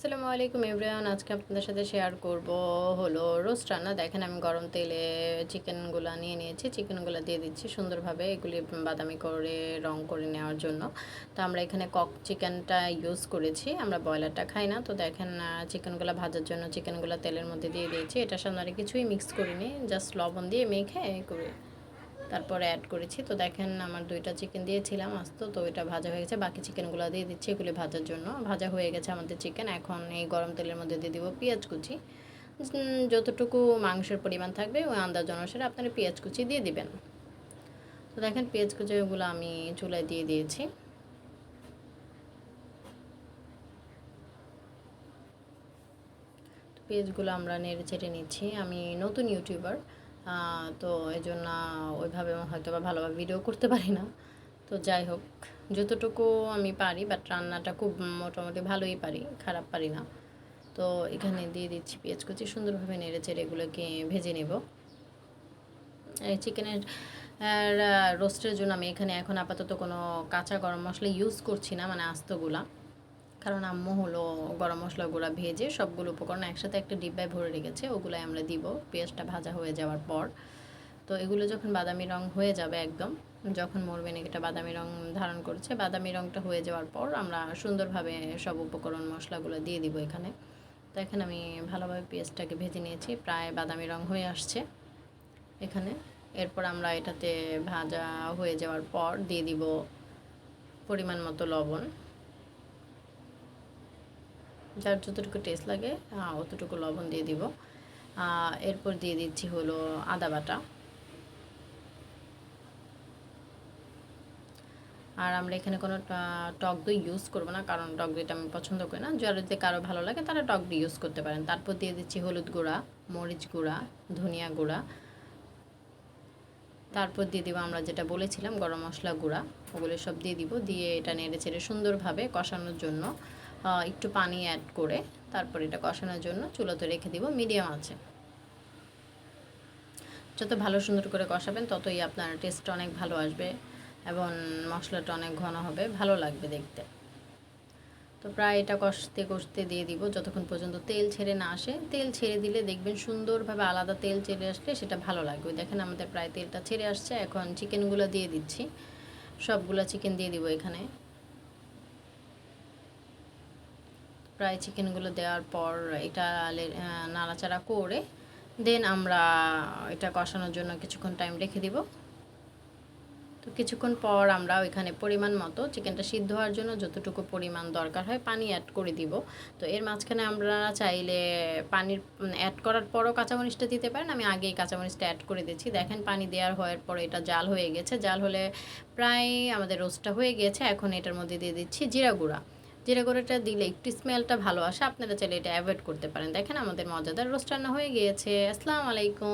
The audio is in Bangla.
আসসালামু আলাইকুম এভরিওয়ান। আজকে আপনাদের সাথে শেয়ার করব হলো রোস্ট রান্না। দেখেন আমি গরম তেলে চিকেনগুলো নিয়ে নিয়েছি। চিকেনগুলো দিয়ে দিচ্ছি সুন্দরভাবে, এগুলি বাদামি করে রং করে নেওয়ার জন্য। তো আমরা এখানে কক চিকেনটা ইউজ করেছি, আমরা ব্রয়লারটা খাই না। তো দেখেন চিকেনগুলো ভাজার জন্য চিকেনগুলো তেলের মধ্যে দিয়ে দিয়েছি। এটার সামনে আর কিছুই মিক্স করিনি, জাস্ট লবণ দিয়ে মেখে করে তারপরে অ্যাড করেছি। তো দেখেন আমার 2টা চিকেন দিয়েছিলাম আস্ত, তো এটা ভাজা হয়ে গেছে। বাকি চিকেনগুলো দিয়ে দিচ্ছি এগুলি ভাজার জন্য। ভাজা হয়ে গেছে আমাদের চিকেন। এখন এই গরম তেলের মধ্যে দিয়ে দিব পেঁয়াজ কুচি। যতটুকু মাংসের পরিমাণ থাকবে ওই আন্দাজ অনুসারে আপনারা পেঁয়াজ কুচি দিয়ে দিবেন। তো দেখেন পেঁয়াজ কুচি ওগুলো আমি চুলায় দিয়ে দিয়েছি। পেঁয়াজগুলো আমরা নেড়ে চেড়ে নিচ্ছি। আমি নতুন ইউটিউবার, তো এই জন্য ওইভাবে হয়তো বা ভালোভাবে ভিডিও করতে পারি না। তো যাই হোক, যতটুকু আমি পারি, বাট রান্নাটা খুব মোটামুটি ভালোই পারি, খারাপ পারি না। তো এখানে দিয়ে দিচ্ছি পেঁয়াজ কুচি, সুন্দরভাবে নেড়ে চেড়ে এগুলোকে ভেজে নেব। এই চিকেনের রোস্টের জন্য আমি এখানে এখন আপাতত কোনো কাঁচা গরম মশলা ইউজ করছি না, মানে আস্তগুলা। কারণ আম্মু হলো গরম মশলাগুলো ভেজে সবগুলো উপকরণ একসাথে একটা ডিব্বায় ভরে রেখেছে, ওগুলাই আমরা দিব পেঁয়াজটা ভাজা হয়ে যাওয়ার পর। তো এগুলো যখন বাদামি রং হয়ে যাবে, একদম যখন মরবেন এটা বাদামি রং ধারণ করছে, বাদামি রংটা হয়ে যাওয়ার পর আমরা সুন্দরভাবে সব উপকরণ মশলাগুলো দিয়ে দিব এখানে। তো এখানে আমি ভালোভাবে পেঁয়াজটাকে ভেজে নিয়েছি, প্রায় বাদামি রং হয়ে আসছে এখানে। এরপর আমরা এটাতে ভাজা হয়ে যাওয়ার পর দিয়ে দিব পরিমাণ মতো লবণ, যার যতটুকু টেস্ট লাগে অতটুকু লবণ দিয়ে দিব। এরপর দিয়ে দিচ্ছি হলো আদা বাটা। আর আমরা এখানে কোনো টক দই ইউজ করবো না, কারণ টক দইটা আমি পছন্দ করি না। যদি কারো ভালো লাগে তারা টক দই ইউজ করতে পারেন। তারপর দিয়ে দিচ্ছি হলুদ গুঁড়া, মরিচ গুঁড়া, ধনিয়া গুঁড়া। তারপর দিয়ে দিব আমরা যেটা বলেছিলাম গরম মশলা গুঁড়া, ওগুলো সব দিয়ে দিব। দিয়ে এটা নেড়ে চেড়ে সুন্দরভাবে কষানোর জন্য একটু পানি অ্যাড করে তারপর এটা কষানোর জন্য চুলাতে রেখে দিব মিডিয়াম আছে। যত ভালো সুন্দর করে কষাবেন ততই আপনার টেস্টটা অনেক ভালো আসবে এবং মশলাটা অনেক ঘন হবে, ভালো লাগবে দেখতে। তো প্রায় এটা কষতে কষতে দিয়ে দিব যতক্ষণ পর্যন্ত তেল ছেড়ে না আসে। তেল ছেড়ে দিলে দেখবেন সুন্দরভাবে আলাদা তেল ছেড়ে আসলে সেটা ভালো লাগবে। দেখেন আমাদের প্রায় তেলটা ছেড়ে আসছে। এখন চিকেনগুলো দিয়ে দিচ্ছি, সবগুলো চিকেন দিয়ে দিব এখানে। প্রায় চিকেনগুলো দেওয়ার পর এটা নাড়াচাড়া করে দেন আমরা এটা কষানোর জন্য কিছুক্ষণ টাইম রেখে দিব। তো কিছুক্ষণ পর আমরা ওইখানে পরিমাণ মতো চিকেনটা সিদ্ধ হওয়ার জন্য যতটুকু পরিমাণ দরকার হয় পানি অ্যাড করে দিব। তো এর মাঝখানে আমরা চাইলে পানির অ্যাড করার পরও কাঁচামরিচটা দিতে পারেন, আমি আগেই কাঁচামরিচটা অ্যাড করে দিচ্ছি। দেখেন পানি দেওয়ার হওয়ার পরে এটা জাল হয়ে গেছে, জাল হলে প্রায় আমাদের রোস্টটা হয়ে গিয়েছে। এখন এটার মধ্যে দিয়ে দিচ্ছি জিরা গুঁড়া। জিরা গুঁড়োটা দিলে একটু স্মেলটা ভালো আসে, আপনারা চাইলে এটা অ্যাভয়েড করতে পারেন। দেখেন আমাদের মজাদার রোস্ট রান্না হয়ে গিয়েছে। আসসালামু আলাইকুম।